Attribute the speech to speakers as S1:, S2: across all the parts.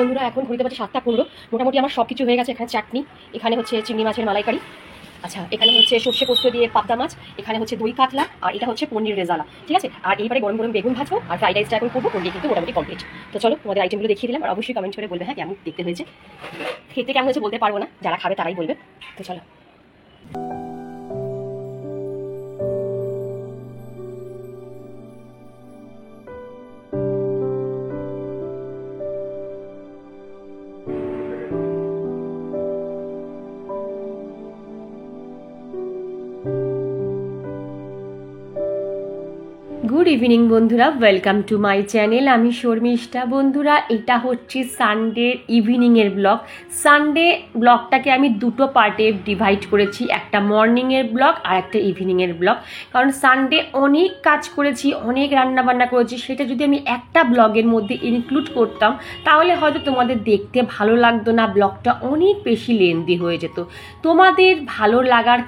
S1: বন্ধুরা এখন ঘুরতে পারছি 7টা 15। মোটামুটি আমার সব কিছু হয়ে গেছে। এখানে চাটনি, এখানে হচ্ছে চিংড়ি মাছের মালাইকারি, আচ্ছা এখানে হচ্ছে সর্ষে পোস্ত দিয়ে পাবদা মাছ, এখানে হচ্ছে দই কাতলা, আর এটা হচ্ছে পনির রেজালা। ঠিক আছে, আর এইবারে গরম গরম বেগুন ভাজবো আর ফ্রাইড রাইসটা এখন করবো। করে কিন্তু মোটামুটি কমপ্লিট। তো চলো তোমাদের আইটেমগুলো দেখিয়ে দিলাম, আর অবশ্যই কমেন্ট করে বলবে হ্যাঁ কেমন দেখতে হয়েছে। খেতে কেমন হয়েছে বলতে পারবো না, যারা খাবে তারাই বলবে। তো চলো। গুড ইভিনিং বন্ধুরা, ওয়েলকাম টু মাই চ্যানেল। আমি শর্মিষ্ঠা। বন্ধুরা এটা হচ্ছে সানডের ইভিনিংয়ের ব্লগ। সানডে ব্লগটাকে আমি দুটো পার্টে ডিভাইড করেছি, একটা মর্নিংয়ের ব্লগ আর একটা ইভিনিংয়ের ব্লগ। কারণ সানডে অনেক কাজ করেছি, অনেক রান্নাবান্না করেছি, সেটা যদি আমি একটা ব্লগের মধ্যে ইনক্লুড করতাম তাহলে হয়তো তোমাদের দেখতে ভালো লাগতো না, ব্লগটা অনেক বেশি লেন্দি হয়ে যেত। তোমাদের ভালো লাগার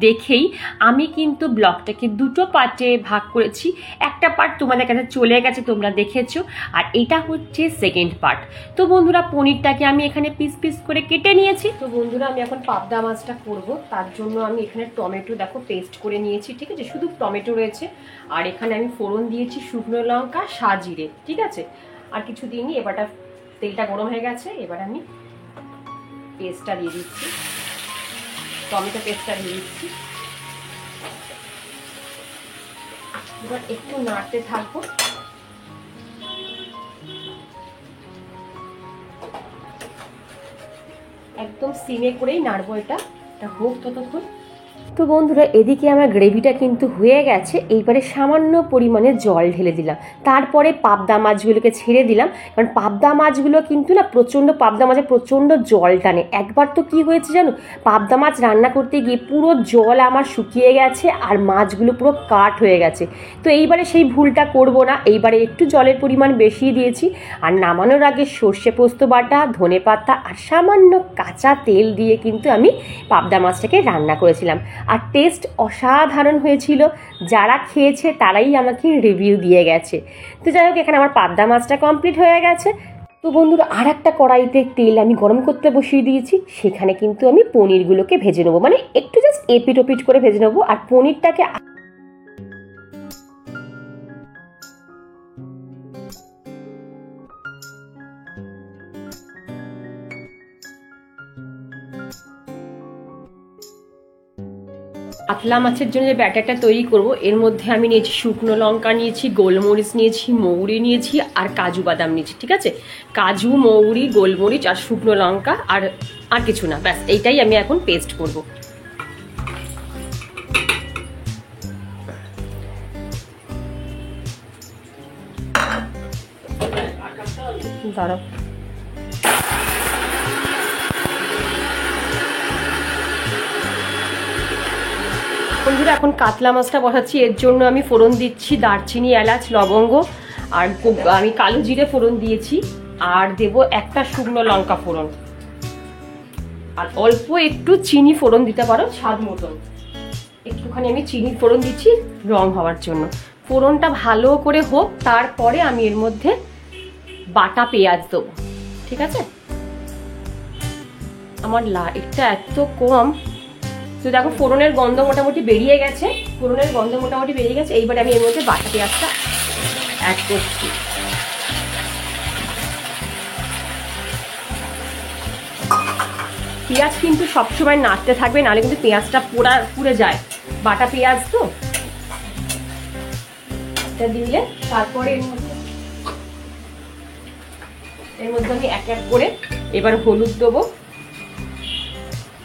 S1: দেখেই আমি কিন্তু ব্লগটাকে দুটো পার্টে ভাগ করেছি। একটা পার্ট তোমাদের কাছে চলে গেছে, তোমরা দেখেছো, আর এটা হচ্ছে সেকেন্ড পার্ট। তো বন্ধুরা পনিরটাকে আমি এখানে পিস পিস করে কেটে নিয়েছি। তো বন্ধুরা আমি এখন পাবদা মাছটা করব, তার জন্য আমি এখানে টমেটো দেখো পেস্ট করে নিয়েছি। ঠিক আছে, শুধু টমেটো রয়েছে, আর এখানে আমি ফোড়ন দিয়েছি শুকনো লঙ্কা, সাজিরে। ঠিক আছে, আর কিছু দিইনি। এবারটা তেলটা গরম হয়ে গেছে, এবার আমি পেস্টটা দিয়ে দিচ্ছি, টমেটো পেস্টটা দিয়ে দিচ্ছি। এবার একটু নাড়তে থাকবো। একদম সিমে করেই নাড়বো, এটা হোক ততক্ষণ। তো বন্ধুরা এদিকে আমার গ্রেভিটা কিন্তু হয়ে গেছে। এইবারে সামান্য পরিমাণে জল ঢেলে দিলাম, তারপরে পাবদা মাছগুলোকে ছেড়ে দিলাম। কারণ পাবদা মাছগুলো কিন্তু না পাবদা মাছে প্রচণ্ড জল টানে। একবার তো কি হয়েছে জানো, পাবদা মাছ রান্না করতে গিয়ে পুরো জল আমার শুকিয়ে গেছে আর মাছগুলো পুরো কাট হয়ে গেছে। তো এইবারে সেই ভুলটা করব না, এইবারে একটু জলের পরিমাণ বেশি দিয়েছি। আর নামানোর আগে সর্ষে পোস্ত বাটা, ধনেপাতা আর সামান্য কাঁচা তেল দিয়ে কিন্তু আমি পাবদা মাছটাকে রান্না করেছিলাম। আর টেস্ট অসাধারণ হয়েছিল, যারা খেয়েছে তারাই আমাকে রিভিউ দিয়ে গেছে। তো যাই হোক, এখানে আমার পাবদা মাছটা কমপ্লিট হয়ে গেছে। তো বন্ধুরা আর একটা কড়াইতে তেল আমি গরম করতে বসিয়ে দিয়েছি, সেখানে কিন্তু আমি পনিরগুলোকে ভেজে নেবো, মানে একটু জাস্ট এপিট ওপিট করে ভেজে নেবো। আর পনিরটাকে কাতলা মাছের জন্য যে ব্যাটারটা তৈরি করব, এর মধ্যে আমি নিয়েছি শুকনো লঙ্কা, নিয়েছি গোলমরিচ, নিয়েছি মৌরি, নিয়েছি আর কাজু বাদাম নিয়েছি। ঠিক আছে, কাজু, মৌরি, গোলমরিচ আর শুকনো লঙ্কা, আর কিছু না, ব্যাস এইটাই আমি এখন পেস্ট করব। দাঁড়াও, বন্ধুরা এখন কাতলা মাছটা বসাচ্ছি। এর জন্য আমি ফোড়ন দিচ্ছি দারচিনি, এলাচ, লবঙ্গ, আর আমি কালো জিরে ফোড়ন দিয়েছি, আর দেব একটা শুকনো লঙ্কা ফোড়ন, আর অল্প একটু চিনি ফোড়ন দিতে পারো স্বাদ মতন। একটুখানি আমি চিনি ফোড়ন দিচ্ছি রং হওয়ার জন্য। ফোড়নটা ভালো করে হোক, তারপরে আমি এর মধ্যে বাটা পেঁয়াজ দেবো। ঠিক আছে, আমার এটা এত কম। তো দেখো ফোড়নের গন্ধ মোটামুটি বেরিয়ে গেছে, এইবারে আমি এর মধ্যে বাটা পেঁয়াজটা অ্যাড করছি। পেঁয়াজ কিন্তু সবসময় নাড়তে থাকবে, নাহলে কিন্তু পেঁয়াজটা পুড়ে যায়, বাটা পেঁয়াজ তো। এটা দিলে তারপরে এর মধ্যে আমি এক এক করে এবার হলুদ দেবো।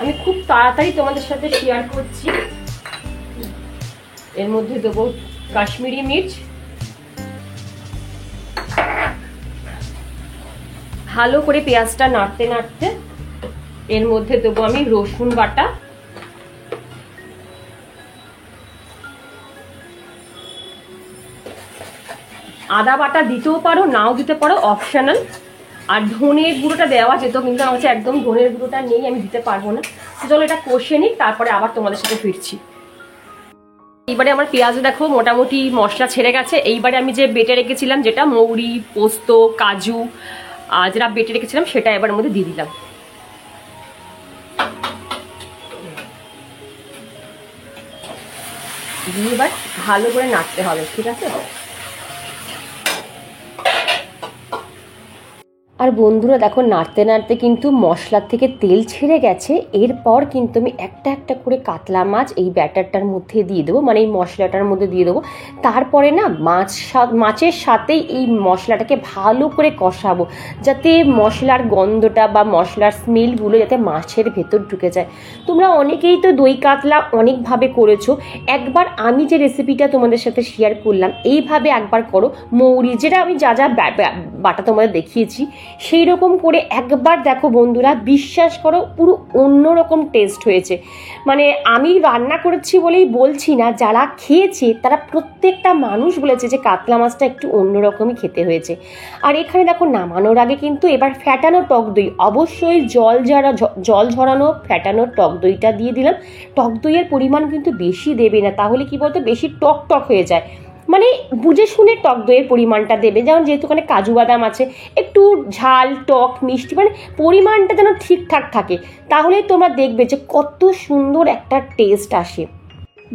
S1: আমি খুব তাড়াতাড়ি তোমাদের সাথে শেয়ার করছি। এর মধ্যে দেবো কাশ্মীরি মির্চ, ভালো করে পেঁয়াজটা নাড়তে নাড়তে এর মধ্যে দেবো আমি রসুন বাটা, আদা বাটা দিতেও পারো, নাও দিতে পারো, অপশনাল। আর ধনের গুঁড়োটা দেওয়া যেত, কিন্তু আমার কাছে একদম ধনের গুঁড়োটা নেই, আমি দিতে পারবো না। চলো এটা কষে নিই, তারপরে আবার তোমাদের সাথে ফিরছি। এইবারে আমার পেঁয়াজ দেখো মোটামুটি মশলা ছেড়ে গেছে। এইবারে আমি যে বেটে রেখেছিলাম, যেটা মৌরি, পোস্ত, কাজু আর যেটা বেটে রেখেছিলাম সেটা এবার মধ্যে দিয়ে দিলাম। দিয়ে এবার ভালো করে নাড়তে হবে, ঠিক আছে। আর বন্ধুরা দেখো নাড়তে নাড়তে কিন্তু মশলার থেকে তেল ছেড়ে গেছে। এরপর কিন্তু আমি একটা একটা করে কাতলা মাছ এই ব্যাটারটার মধ্যে দিয়ে দেবো, মানে এই মশলাটার মধ্যে দিয়ে দেবো। তারপরে না মাছের সাথেই এই মশলাটাকে ভালো করে কষাবো, যাতে মশলার গন্ধটা বা মশলার স্মেলগুলো যাতে মাছের ভেতর ঢুকে যায়। তোমরা অনেকেই তো দই কাতলা অনেকভাবে করেছো, একবার আমি যে রেসিপিটা তোমাদের সাথে শেয়ার করলাম এইভাবে একবার করো। মৌরি যেটা আমি যা যা বাটা তোমাদের দেখিয়েছি সেই রকম করে একবার দেখো বন্ধুরা, বিশ্বাস করো পুরো অন্যরকম টেস্ট হয়েছে। মানে আমি রান্না করেছি বলেই বলছি না, যারা খেয়েছে তারা প্রত্যেকটা মানুষ বলেছে যে কাতলা মাছটা একটু অন্যরকমই খেতে হয়েছে। আর এখানে দেখো নামানোর আগে কিন্তু এবার ফ্যাটানো টক দই, অবশ্যই জল ঝরানো ফ্যাটানো টক দইটা দিয়ে দিলাম। টক দইয়ের পরিমাণ কিন্তু বেশি দেবে না, তাহলে কি বলতো বেশি টক টক হয়ে যায়। মানে বুঝে শুনে টক দইয়ের পরিমাণটা দেবে, যেমন যেহেতু ওখানে কাজু বাদাম আছে, একটু ঝাল টক মিষ্টি মানে পরিমাণটা যেন ঠিকঠাক থাকে, তাহলে তোমরা দেখবে যে কত সুন্দর একটা টেস্ট আসে।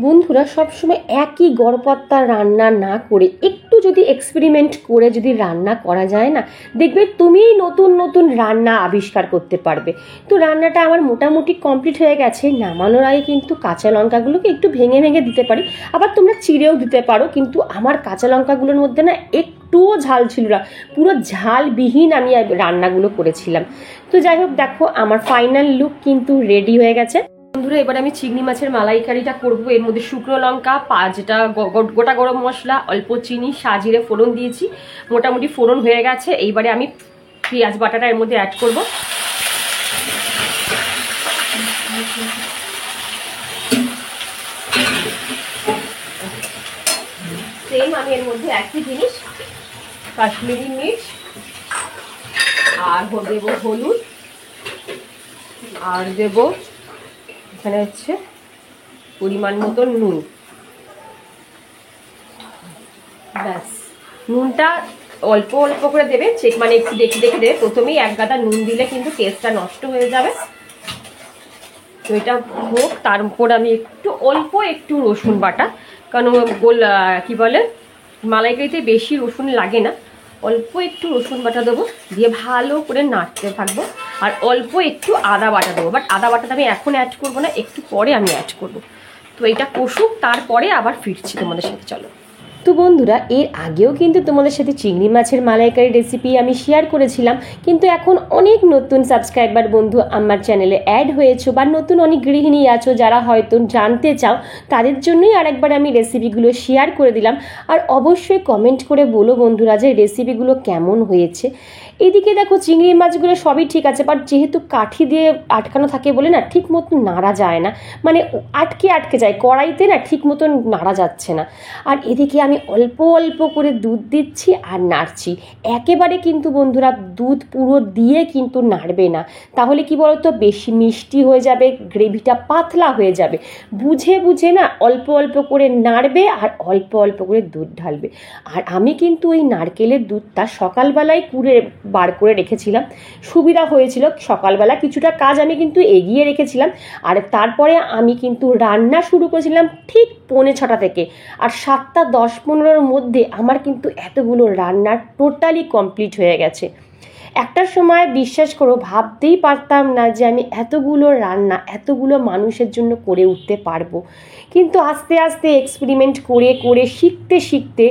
S1: বন্ধুরা সবসময় একই গড়পত্তা রান্না না করে একটু যদি এক্সপেরিমেন্ট করে যদি রান্না করা যায় না, দেখবে তুমিই নতুন নতুন রান্না আবিষ্কার করতে পারবে। তো রান্নাটা আমার মোটামুটি কমপ্লিট হয়ে গেছে। নামানোর আগে কিন্তু কাঁচা লঙ্কাগুলোকে একটু ভেঙে ভেঙে দিতে পারি, আবার তোমরা চিড়েও দিতে পারো, কিন্তু আমার কাঁচা লঙ্কাগুলোর মধ্যে না একটুও ঝাল ছিল না, পুরো ঝালবিহীন আমি রান্নাগুলো করেছিলাম। তো যাই হোক দেখো আমার ফাইনাল লুক কিন্তু রেডি হয়ে গেছে। বন্ধুরা এবার আমি চিংড়ি মাছের মালাইকারিটা করবো। এর মধ্যে শুকনো লঙ্কা, যেটা গোটা গরম মশলা, অল্প চিনি, সাজিরে ফোড়ন দিয়েছি, মোটামুটি ফোড়ন হয়ে গেছে। এইবারে আমি পেঁয়াজ বাটাটা এর মধ্যে অ্যাড করব। সেম আমি এর মধ্যে একই জিনিস, কাশ্মীরি মির্চ আর দেব হলুদ, আর দেব এখানে হচ্ছে পরিমাণ মতো নুন। ব্যাস, নুনটা অল্প অল্প করে দেবে, মানে একটু দেখে দেখে দেবে। প্রথমেই এক গাদা নুন দিলে কিন্তু টেস্টটা নষ্ট হয়ে যাবে। তো এটা হোক, তার উপর আমি অল্প একটু রসুন বাটা, কারণ কি বলে মালাইকারিতে বেশি রসুন লাগে না, অল্প একটু রসুন বাটা দেবো, দিয়ে ভালো করে নাড়তে থাকবো। আর অল্প একটু আদা বাটা দেবো, বাট আদা বাটাটা আমি এখন অ্যাড করবো না, একটু পরে আমি অ্যাড করবো। তো এটা কষুক, তারপরে আবার ফিরছি তোমাদের সাথে, চলো। তো বন্ধুরা এর আগেও কিন্তু তোমাদের সাথে চিংড়ি মাছের মালাইকারি রেসিপি আমি শেয়ার করেছিলাম, কিন্তু এখন অনেক নতুন সাবস্ক্রাইবার বন্ধু আমার চ্যানেলে অ্যাড হয়েছো, বা নতুন অনেক গৃহিণী আছো যারা হয়তো জানতে চাও, তাদের জন্যই আরেকবার আমি রেসিপিগুলো শেয়ার করে দিলাম। আর অবশ্যই কমেন্ট করে বলো বন্ধুরা যে রেসিপিগুলো কেমন হয়েছে। এদিকে দেখো চিংড়ি মাছগুলো সবই ঠিক আছে, বাট যেহেতু কাঠি দিয়ে আটকানো থাকে বলে না ঠিক মতো নাড়া যায় না, মানে আটকে যায় কড়াইতে, না ঠিক মতো নাড়া যাচ্ছে না। আর এদিকে আমি অল্প অল্প করে দুধ দিচ্ছি আর নাড়ছি। একেবারে কিন্তু বন্ধুরা দুধ পুরো দিয়ে কিন্তু নাড়বে না, তাহলে কি বলতো বেশি মিষ্টি হয়ে যাবে, গ্রেভিটা পাতলা হয়ে যাবে। বুঝে বুঝে না অল্প অল্প করে নাড়বে আর অল্প অল্প করে দুধ ঢালবে। আর আমি কিন্তু ওই নারকেলের দুধটা সকালবেলায় বার করে রেখেছিলাম, সুবিধা হয়েছিল। সকালবেলা কিছুটা কাজ আমি কিন্তু এগিয়ে রেখেছিলাম, আর তারপরে আমি কিন্তু রান্না শুরু করেছিলাম ঠিক 6:45 থেকে, আর 7:10-15 মধ্যে আমার কিন্তু এতগুলো রান্না টোটালি কমপ্লিট হয়ে গেছে। একটা সময় বিশ্বাস করো ভাবতেই পারতাম না যে আমি এতগুলো রান্না এতগুলো মানুষের জন্য করে উঠতে পারবো, কিন্তু আস্তে আস্তে এক্সপেরিমেন্ট করে করে শিখতে শিখতে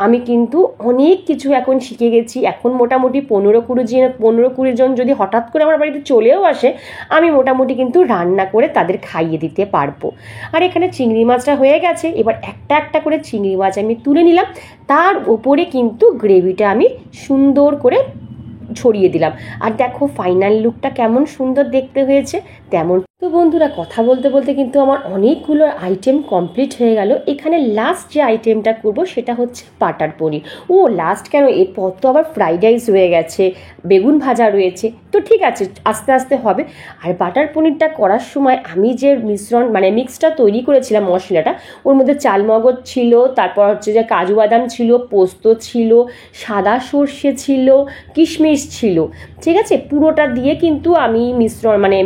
S1: আমি কিন্তু অনেক কিছু এখন শিখে গেছি। এখন মোটামুটি 15-20 জন যদি হঠাৎ করে আমার বাড়িতে চলেও আসে, আমি মোটামুটি কিন্তু রান্না করে তাদের খাইয়ে দিতে পারবো। আর এখানে চিংড়ি মাছটা হয়ে গেছে, এবার একটা একটা করে চিংড়ি মাছ আমি তুলে নিলাম, তার ওপরে কিন্তু গ্রেভিটা আমি সুন্দর করে ছড়িয়ে দিলাম। আর দেখো ফাইনাল লুকটা কেমন সুন্দর দেখতে হয়েছে তেমন। তো বন্ধুরা কথা বলতে বলতে কিন্তু আমার অনেকগুলো আইটেম কমপ্লিট হয়ে গেল। এখানে লাস্ট যে আইটেমটা করব সেটা হচ্ছে বাটার পনির। লাস্ট কেন, এরপর তো আবার ফ্রাইড রাইস রয়ে গেছে, বেগুন ভাজা রয়েছে, তো ঠিক আছে আস্তে আস্তে হবে। আর বাটার পনিরটা করার সময় আমি যে মিক্সটা তৈরি করেছিলাম মশলাটা, ওর মধ্যে চালমগজ ছিল, তারপর হচ্ছে যে কাজু বাদাম ছিল, পোস্ত ছিল, সাদা সর্ষে ছিল, কিশমিশ জিনিস ছিল, ঠিক আছে। পুরোটা দিয়ে কিন্তু আমি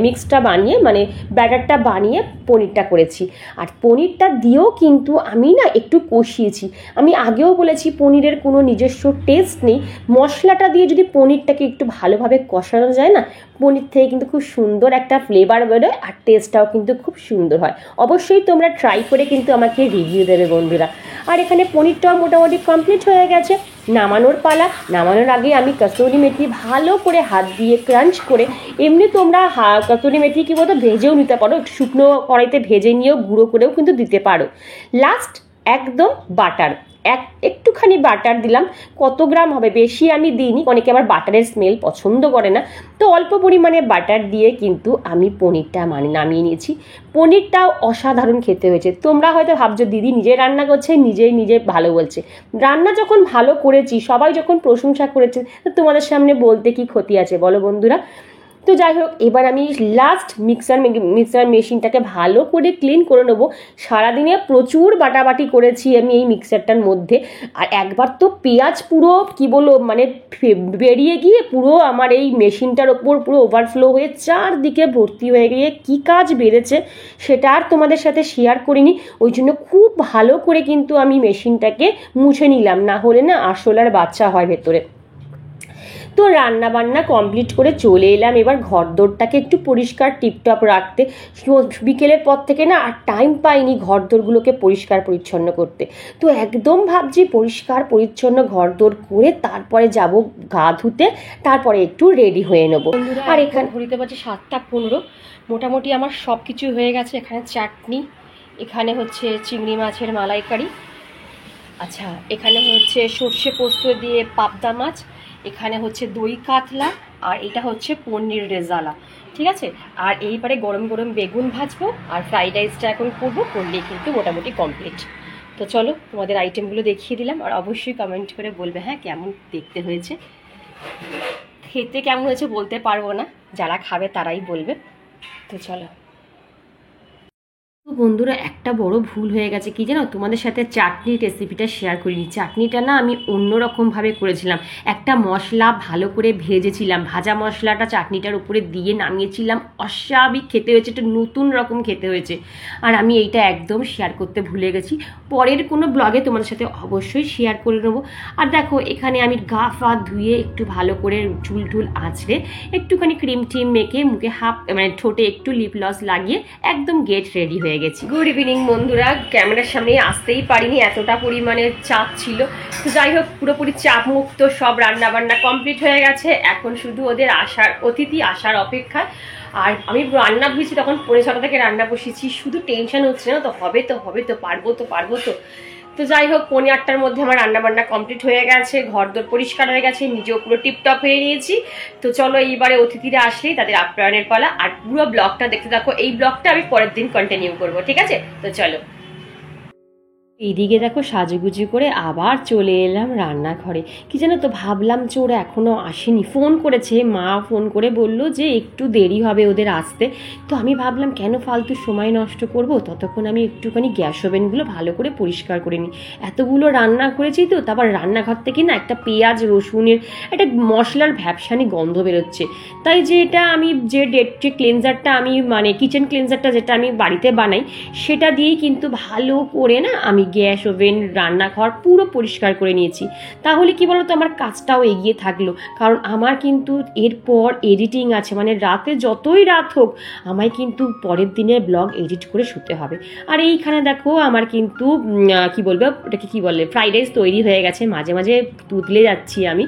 S1: মিক্সটা বানিয়ে ব্যাটারটা বানিয়ে পনিরটা করেছি। আর পনিরটা দিয়েও কিন্তু আমি না একটু কষিয়েছি। আমি আগেও বলেছি পনিরের কোনো নিজস্ব টেস্ট নেই, মশলাটা দিয়ে যদি পনিরটাকে একটু ভালোভাবে কষানো যায় না, পনির থেকে কিন্তু খুব সুন্দর একটা ফ্লেভার বেরোয় আর টেস্টটাও কিন্তু খুব সুন্দর হয়। অবশ্যই তোমরা ট্রাই করে কিন্তু আমাকে রিভিউ দেবে বন্ধুরা। আর এখানে পনিরটাও মোটামুটি কমপ্লিট হয়ে গেছে, নামানোর পালা। নামানোর আগে আমি কসুরি মেথি ভালো করে হাত দিয়ে ক্রাঞ্চ করে, এমনি তোমরা কসুরি মেথি কী বলতো ভেজেও নিতে পারো, শুকনো কড়াইতে ভেজে নিয়েও গুঁড়ো করেও কিন্তু দিতে পারো। লাস্ট একদম বাটার, একটুখানি বাটার দিলাম। কত গ্রাম হবে, বেশি আমি দিইনি, অনেকে আবার বাটারের স্মেল পছন্দ করে না, তো অল্প পরিমাণে বাটার দিয়ে কিন্তু আমি পনিরটা নামিয়ে নিয়েছি। পনিরটাও অসাধারণ খেতে হয়েছে। তোমরা হয়তো ভাবছো দিদি নিজে রান্না করছে, নিজে ভালো বলছে। রান্না যখন ভালো করেছি, সবাই যখন প্রশংসা করেছে, তো তোমাদের সামনে বলতে কি ক্ষতি আছে বলো বন্ধুরা। তো যাই হোক, এবার আমি লাস্ট মিক্সার মেশিনটাকে ভালো করে ক্লিন করে নেবো। সারাদিনে প্রচুর বাটাবাটি করেছি আমি এই মিক্সারটার মধ্যে। আর একবার তো পেঁয়াজ পুরো কি বলবো বেরিয়ে গিয়ে পুরো আমার এই মেশিনটার ওপর পুরো ওভারফ্লো হয়ে চারদিকে ভর্তি হয়ে গিয়ে কী কাজ বেড়েছে সেটা আর তোমাদের সাথে শেয়ার করিনি। ওই জন্য খুব ভালো করে কিন্তু আমি মেশিনটাকে মুছে নিলাম, না হলে না আরশোলার বাচ্চা হয় ভেতরে। তো রান্না বান্না কমপ্লিট করে চলে এলাম এবার ঘরদোরটাকে একটু পরিষ্কার টিপটপ রাখতে। বিকেলের পর থেকে না আর টাইম পাইনি ঘরদোরগুলোকে পরিষ্কার পরিচ্ছন্ন করতে। তো একদম ভাবছি পরিষ্কার পরিচ্ছন্ন ঘরদোর করে তারপরে যাব গা ধুতে, তারপরে একটু রেডি হয়ে নেবো। আর এখানে ঘুরিতে পারছি 7:15, মোটামুটি আমার সব কিছু হয়ে গেছে। এখানে চাটনি, এখানে হচ্ছে চিংড়ি মাছের মালাইকারি, আচ্ছা এখানে হচ্ছে সর্ষে পোস্ত দিয়ে পাবদা মাছ, এখানে হচ্ছে দই কাতলা, আর এটা হচ্ছে পনির রেজালা, ঠিক আছে। আর এইবারে গরম গরম বেগুন ভাজবো আর ফ্রাইড রাইসটা এখন করবো, করলেই কিন্তু মোটামুটি কমপ্লিট। তো চলো তোমাদের আইটেমগুলো দেখিয়ে দিলাম, আর অবশ্যই কমেন্ট করে বলবে হ্যাঁ কেমন দেখতে হয়েছে। খেতে কেমন হয়েছে বলতে পারবো না, যারা খাবে তারাই বলবে। তো চলো। তো বন্ধুরা একটা বড় ভুল হয়ে গেছে, কি জানো, তোমাদের সাথে চাটনির রেসিপিটা শেয়ার করিনি। চাটনিটা না আমি অন্যরকমভাবে করেছিলাম, একটা মশলা ভালো করে ভেজেছিলাম, ভাজা মশলাটা চাটনিটার উপরে দিয়ে নামিয়েছিলাম, অস্বাভাবিক খেতে হয়েছে, একটা নতুন রকম খেতে হয়েছে। আর আমি এইটা একদম শেয়ার করতে ভুলে গেছি, পরের কোনো ব্লগে তোমাদের সাথে অবশ্যই শেয়ার করে নেবো। আর দেখো এখানে আমি গা ফা ধুয়ে একটু ভালো করে চুল টুল আঁচড়ে একটুখানি ক্রিম টিম মেখে মুখে ঠোঁটে একটু লিপ লস লাগিয়ে একদম গেট রেডি হয়ে গেছি। গুড ইভিনিং বন্ধুরা, ক্যামেরার সামনে আসতেই পারিনি, এতটা পরিমাণে চাপ ছিল। তো যাই হোক, পুরোপুরি চাপ মুক্ত, সব রান্না বান্না কমপ্লিট হয়ে গেছে, এখন শুধু ওদের অতিথি আসার অপেক্ষা। আর আমি রান্না বুঝেছি তখন 6:45 থেকে রান্না বসেছি, শুধু টেনশন হচ্ছে না তো হবে তো পারবো তো। তো যাই হোক 8:45-র মধ্যে আমার রান্না বান্না কমপ্লিট হয়ে গেছে, ঘরদোর পরিষ্কার হয়ে গেছে, নিজেও পুরো টিপটপ হয়ে নিয়েছি। তো চলো এইবারে অতিথিরা আসলেই তাদের আপ্যায়নের পালা, আর পুরো ব্লগটা দেখতে থাকো। এই ব্লগটা আমি পরের দিন কন্টিনিউ করবো, ঠিক আছে। তো চলো। এইদিকে দেখো সাজুগুজু করে আবার চলে এলাম রান্নাঘরে। কি জানো তো, ভাবলাম যে ওরা এখনও আসেনি, ফোন করেছে, মা ফোন করে বললো যে একটু দেরি হবে ওদের আসতে। তো আমি ভাবলাম কেন ফালতু সময় নষ্ট করব, ততক্ষণ আমি একটুখানি গ্যাস ওভেনগুলো ভালো করে পরিষ্কার করে নিই। এতগুলো রান্না করেছি তো, তারপর রান্নাঘর থেকে না একটা পেঁয়াজ রসুনের একটা মশলার ভ্যাপসানি গন্ধ বেরোচ্ছে। তাই যে ক্লেনজারটা আমি কিচেন ক্লেনজারটা যেটা আমি বাড়িতে বানাই, সেটা দিয়েই কিন্তু ভালো করে না আমি গ্যাস ওভেন রান্নাঘর পুরো পরিষ্কার করে নিয়েছি। তাহলে কি বলতো, আমার কাজটাও এগিয়ে থাকলো, কারণ আমার কিন্তু এরপর এডিটিং আছে, রাতে যতই রাত হোক আমায় কিন্তু পরের দিনের ব্লগ এডিট করে শুতে হবে। আর এইখানে দেখো আমার কিন্তু ওটাকে কি বলে ফ্রাইড রাইস তৈরি হয়ে গেছে, মাঝে মাঝে তুতলে যাচ্ছি আমি।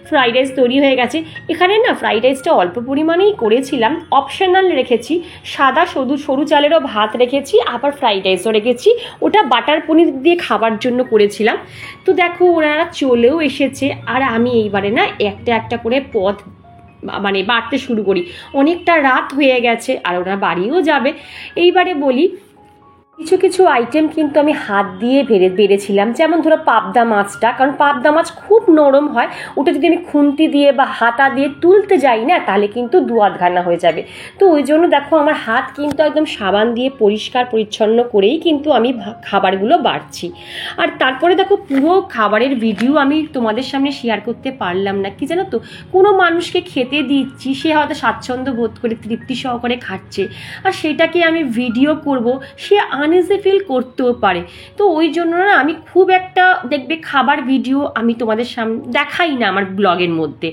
S1: ফ্রাইড রাইস তৈরি হয়ে গেছে। এখানে না ফ্রাইড রাইসটা অল্প পরিমাণেই করেছিলাম, অপশনাল রেখেছি, সাদা সরু চালেরও ভাত রেখেছি, আবার ফ্রাইড রাইসও রেখেছি, ওটা বাটার পনির দিয়ে খাবার জন্য করেছিলাম। তো দেখো ওনারা চলেও এসেছে, আর আমি এইবারে না একটা করে পদ বাড়তে শুরু করি। অনেকটা রাত হয়ে গেছে আর ওরা বাড়িও যাবে। এইবারে বলি কিছু কিছু আইটেম কিন্তু আমি হাত দিয়ে বেড়েছিলাম, যেমন ধরো পাবদা মাছটা, কারণ পাবদা মাছ খুব নরম হয়, ওটা যদি আমি খুন্তি দিয়ে বা হাতা দিয়ে তুলতে যাই না তাহলে কিন্তু দুয়াদঘানা হয়ে যাবে। তো ওই জন্য দেখো আমার হাত কিন্তু একদম সাবান দিয়ে পরিষ্কার পরিচ্ছন্ন করেই কিন্তু আমি খাবারগুলো বাড়ছি। আর তারপরে দেখো পুরো খাবারের ভিডিও আমি তোমাদের সামনে শেয়ার করতে পারলাম না, কি জানো তো, কোনো মানুষকে খেতে দিচ্ছি, সে হয়তো স্বাচ্ছন্দ্য বোধ করে তৃপ্তি সহকারে খাচ্ছে, আর সেটাকে আমি ভিডিও করব, সে আনইজি ফিল করতেও পারে। তো ওই জন্য না আমি খুব একটা দেখবে খাবার ভিডিও আমি তোমাদের সামনে দেখাই না আমার ব্লগের মধ্যে।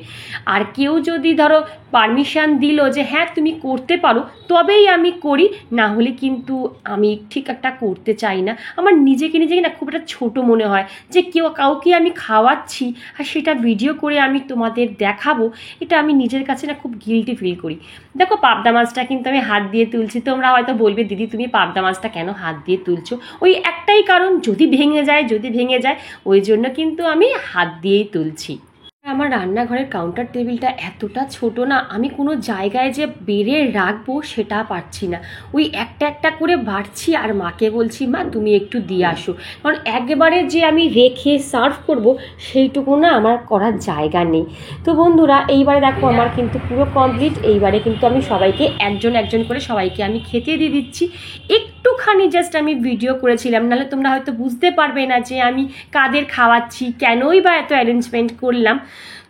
S1: আর কেউ যদি ধরো পারমিশন দিল যে হ্যাঁ তুমি করতে পারো, তবেই আমি করি, না হলে কিন্তু আমি ঠিক একটা করতে চাই না। আমার নিজেকে না খুব একটা ছোটো মনে হয় যে কাউকে আমি খাওয়াচ্ছি আর সেটা ভিডিও করে আমি তোমাদের দেখাবো, এটা আমি নিজের কাছে না খুব গিল্টি ফিল করি। দেখো পাবদা মাছটা কিন্তু আমি হাত দিয়ে তুলছি, তোমরা হয়তো বলবে দিদি তুমি পাবদা মাছটা কেন হাত দিয়ে তুলছো? ওই একটাই কারণ, যদি ভেঙে যায় ওই জন্য কিন্তু আমি হাত দিয়েই তুলছি। আমার রান্নাঘরের কাউন্টার টেবিলটা এতটা ছোট না, আমি কোনো জায়গায় যে বেড়ে রাখবো সেটা পারছি না। ওই একটা একটা করে বাড়ছি আর মাকে বলছি মা তুমি একটু দিয়ে আসো, কারণ একবারে যে আমি রেখে সার্ভ করব সেইটুকু না আমার করার জায়গা নেই। তো বন্ধুরা এইবারে দেখো আমার কিন্তু পুরো কমপ্লিট। এইবারে কিন্তু আমি সবাইকে একজন করে সবাইকে আমি খেতে দিয়ে দিচ্ছি। একটুখানি জাস্ট আমি ভিডিও করেছিলাম, নাহলে তোমরা হয়তো বুঝতে পারবে না যে আমি কাদের খাওয়াচ্ছি, কেনই বা এত অ্যারেঞ্জমেন্ট করলাম।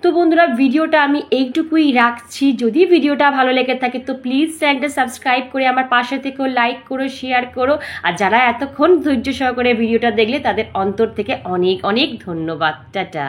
S1: তো বন্ধুরা ভিডিওটা আমি এইটুকুই রাখছি। যদি ভিডিওটা ভালো লেগে থাকে তো প্লিজ চ্যানেলটা সাবস্ক্রাইব করে আমার পাশে থেকেও লাইক করো, শেয়ার করো। আর যারা এতক্ষণ ধৈর্য সহকারে ভিডিওটা দেখলে তাদের অন্তর থেকে অনেক অনেক ধন্যবাদ। টাটা।